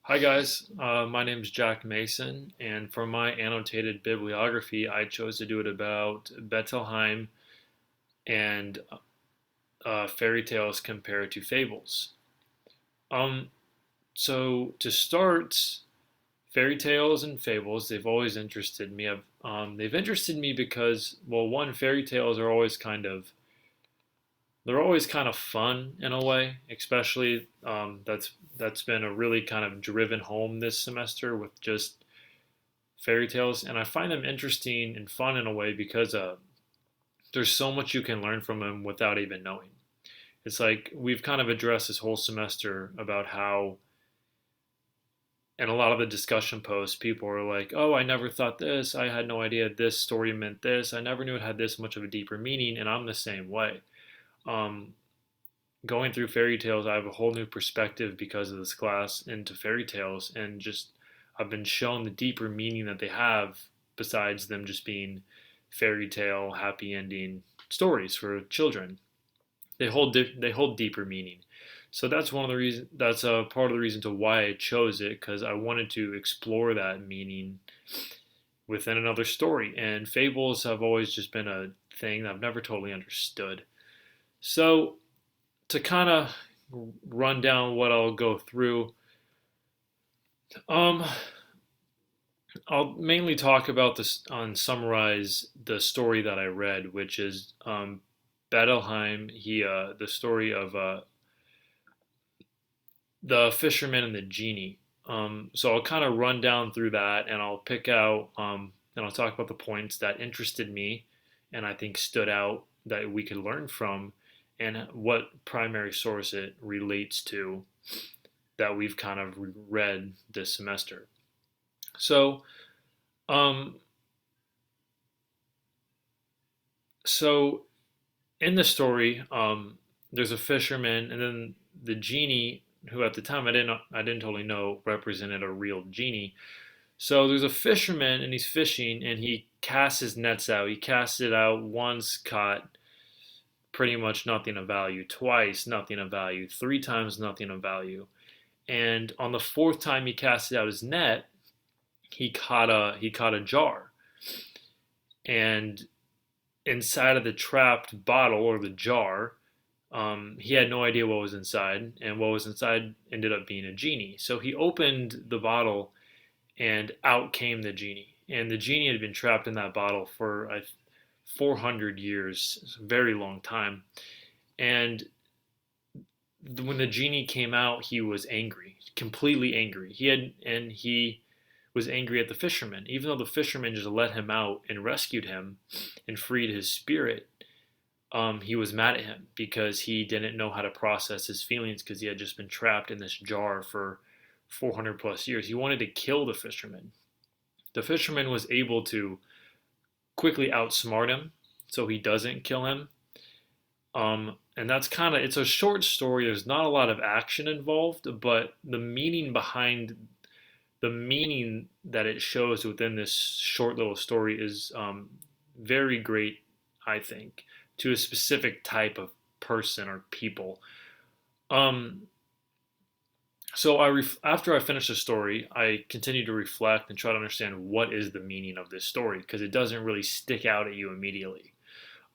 Hi guys, my name is Jack Mason, and for my annotated bibliography, I chose to do it about Bettelheim and fairy tales compared to fables. Um, so to start, fairy tales and fables, they've always interested me. They've interested me because, well, one, fairy tales are always they're always kind of fun in a way, especially that's been a really kind of driven home this semester with just fairy tales, and I find them interesting and fun in a way because there's so much you can learn from them without even knowing. It's like we've kind of addressed this whole semester about how, in a lot of the discussion posts, people are like, "Oh, I never thought this. I had no idea this story meant this. I never knew it had this much of a deeper meaning." And I'm the same way. Um, Going through fairy tales, I have a whole new perspective because of this class into fairy tales, and just I've been shown the deeper meaning that they have besides them just being fairy tale happy ending stories for children. They hold deeper meaning. So that's one of the reasons. That's a part of the reason to why I chose it, because I wanted to explore that meaning within another story. And fables have always just been a thing that I've never totally understood. So to kind of run down what I'll go through, um, I'll mainly talk about this and summarize the story that I read, which is Bettelheim. The story of the fisherman and the genie. So I'll kind of run down through that, and I'll pick out and I'll talk about the points that interested me, and I think stood out that we could learn from, and what primary source it relates to that we've kind of read this semester. So, um, so in the story, there's a fisherman, and then the genie, who at the time I didn't totally know represented a real genie. So there's a fisherman, and he's fishing, and he casts his nets out. He casts it out once, caught pretty much nothing of value. Twice, nothing of value. Three times, nothing of value. And on the fourth time he casted out his net, he caught a jar, and inside of the trapped bottle or the jar, he had no idea what was inside, and what was inside ended up being a genie. So he opened the bottle, and out came the genie. And the genie had been trapped in that bottle for 400 years, a very long time. And when the genie came out, he was angry, completely angry. He was angry at the fisherman, even though the fisherman just let him out and rescued him and freed his spirit. He was mad at him because he didn't know how to process his feelings because he had just been trapped in this jar for 400 plus years. He wanted to kill the fisherman. The fisherman was able to quickly outsmart him so he doesn't kill him. And that's kind of, it's a short story. There's not a lot of action involved, but the meaning that it shows within this short little story is very great, I think, to a specific type of person or people. Um, after I finished the story, I continued to reflect and try to understand what is the meaning of this story because it doesn't really stick out at you immediately.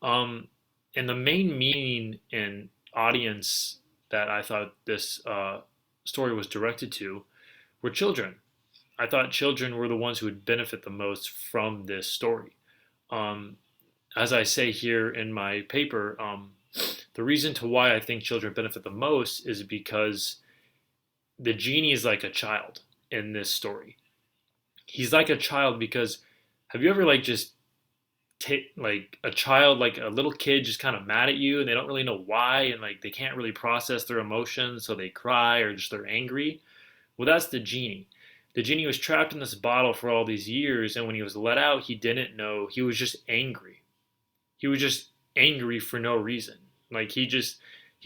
Um, and the main meaning and audience that I thought this story was directed to were children. I thought children were the ones who would benefit the most from this story. Um, as I say here in my paper, the reason to why I think children benefit the most is because the genie is like a child in this story. He's like a child because have you ever like just take like a child, like a little kid, just kind of mad at you and they don't really know why, and like they can't really process their emotions, so they cry or just they're angry? Well, that's the genie. The genie was trapped in this bottle for all these years, and when he was let out, he didn't know. He was just angry. He was just angry for no reason. Like he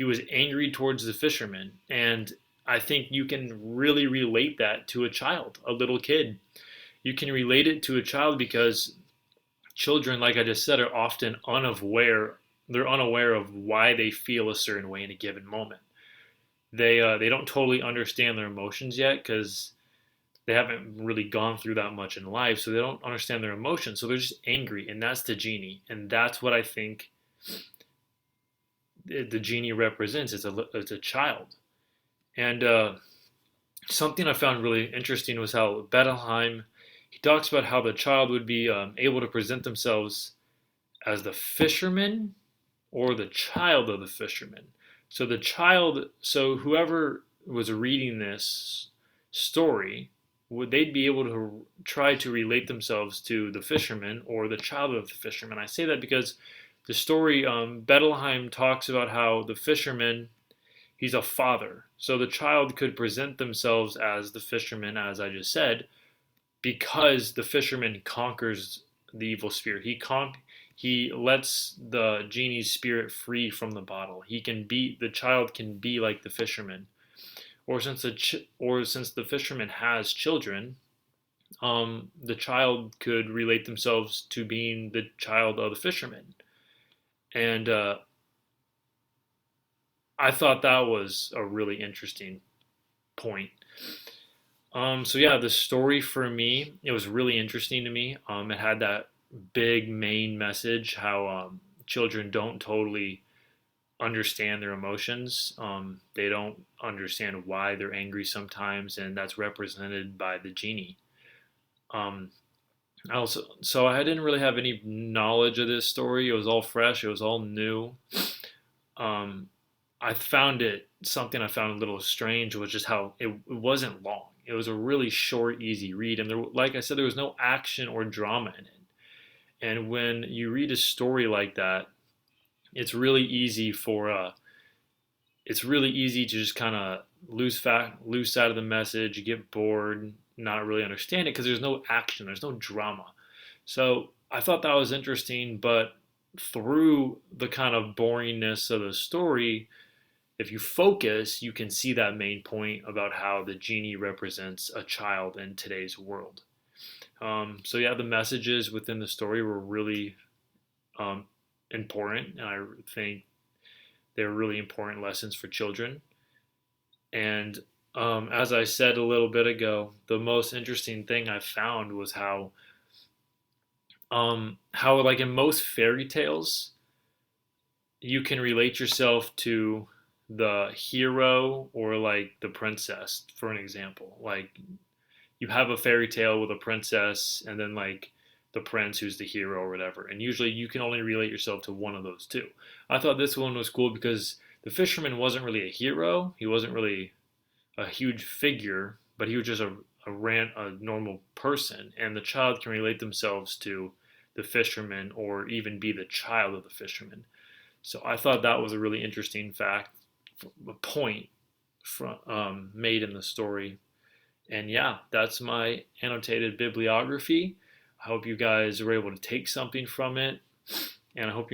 was angry towards the fisherman, and I think you can really relate that to a child, a little kid. You can relate it to a child because children, like I just said, are often unaware. They're unaware of why they feel a certain way in a given moment. they don't totally understand their emotions yet because they haven't really gone through that much in life, so they don't understand their emotions. So they're just angry, and that's the genie, and that's what I think the genie represents. It's a child, and something I found really interesting was how Bettelheim he talks about how the child would be able to present themselves as the fisherman or the child of the fisherman. So the child, so whoever was reading this story, would they'd be able to try to relate themselves to the fisherman or the child of the fisherman. I say that because the story Bettelheim talks about how the fisherman he's a father, so the child could present themselves as the fisherman, as I just said, because the fisherman conquers the evil spirit. He lets the genie's spirit free from the bottle. The child can be like the fisherman, or since the fisherman has children, the child could relate themselves to being the child of the fisherman, and I thought that was a really interesting point. So yeah, the story for me, it was really interesting to me. It had that big main message how children don't totally understand their emotions. They don't understand why they're angry sometimes, and that's represented by the genie. Um, so I didn't really have any knowledge of this story. It was all fresh. It was all new. Um, I found it something I found a little strange was just how it wasn't long. It was a really short, easy read, and there, like I said, there was no action or drama in it. And when you read a story like that, it's really easy it's really easy to just kind of lose sight of the message, get bored, not really understand it because there's no action, there's no drama. So I thought that was interesting, but through the kind of boringness of the story, if you focus, you can see that main point about how the genie represents a child in today's world. So yeah, the messages within the story were really um, important, and I think they're really important lessons for children. And as I said a little bit ago, the most interesting thing I found was how like in most fairy tales, you can relate yourself to the hero or like the princess, for an example. Like you have a fairy tale with a princess and then like the prince who's the hero or whatever. And usually you can only relate yourself to one of those two. I thought this one was cool because the fisherman wasn't really a hero. He wasn't really a huge figure, but he was just a normal person. And the child can relate themselves to the fisherman or even be the child of the fisherman. So I thought that was a really interesting a point made in the story. And yeah, that's my annotated bibliography. I hope you guys were able to take something from it, and I hope you